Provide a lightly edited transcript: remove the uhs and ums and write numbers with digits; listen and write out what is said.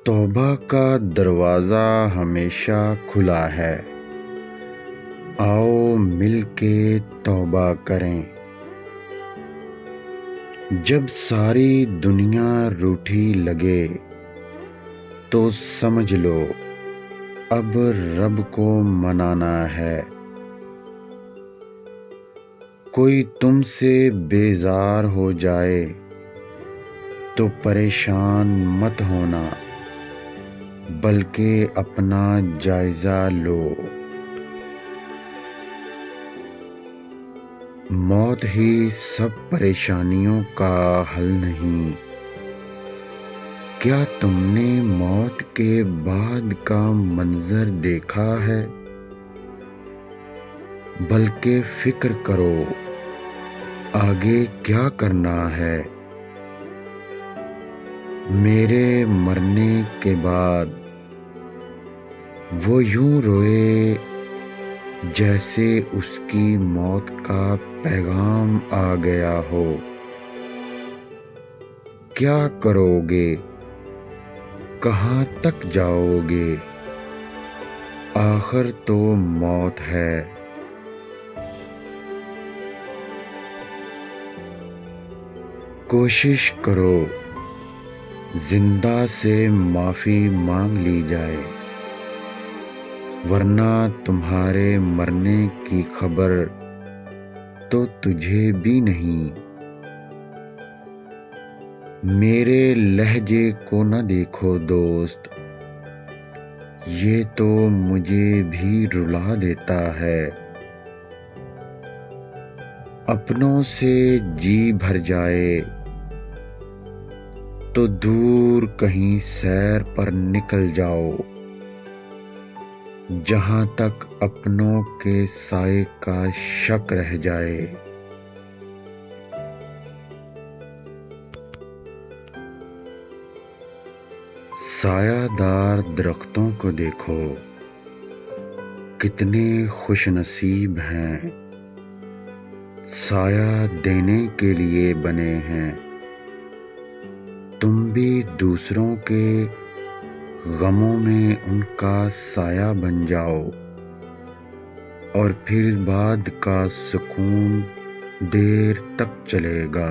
توبہ کا دروازہ ہمیشہ کھلا ہے، آؤ مل کے توبہ کریں۔ جب ساری دنیا روٹھی لگے تو سمجھ لو اب رب کو منانا ہے۔ کوئی تم سے بیزار ہو جائے تو پریشان مت ہونا، بلکہ اپنا جائزہ لو۔ موت ہی سب پریشانیوں کا حل نہیں۔ کیا تم نے موت کے بعد کا منظر دیکھا ہے؟ بلکہ فکر کرو آگے کیا کرنا ہے۔ میرے مرنے کے بعد وہ یوں روئے جیسے اس کی موت کا پیغام آ گیا ہو۔ کیا کرو گے؟ کہاں تک جاؤ گے؟ آخر تو موت ہے۔ کوشش کرو زندہ سے معافی مانگ لی جائے، ورنہ تمہارے مرنے کی خبر تو تجھے بھی نہیں۔ میرے لہجے کو نہ دیکھو دوست، یہ تو مجھے بھی رلا دیتا ہے۔ اپنوں سے جی بھر جائے تو دور کہیں سیر پر نکل جاؤ، جہاں تک اپنوں کے سائے کا شک رہ جائے۔ سایہ دار درختوں کو دیکھو، کتنے خوش نصیب ہیں، سایہ دینے کے لیے بنے ہیں۔ تم بھی دوسروں کے غموں میں ان کا سایہ بن جاؤ، اور پھر بعد کا سکون دیر تک چلے گا۔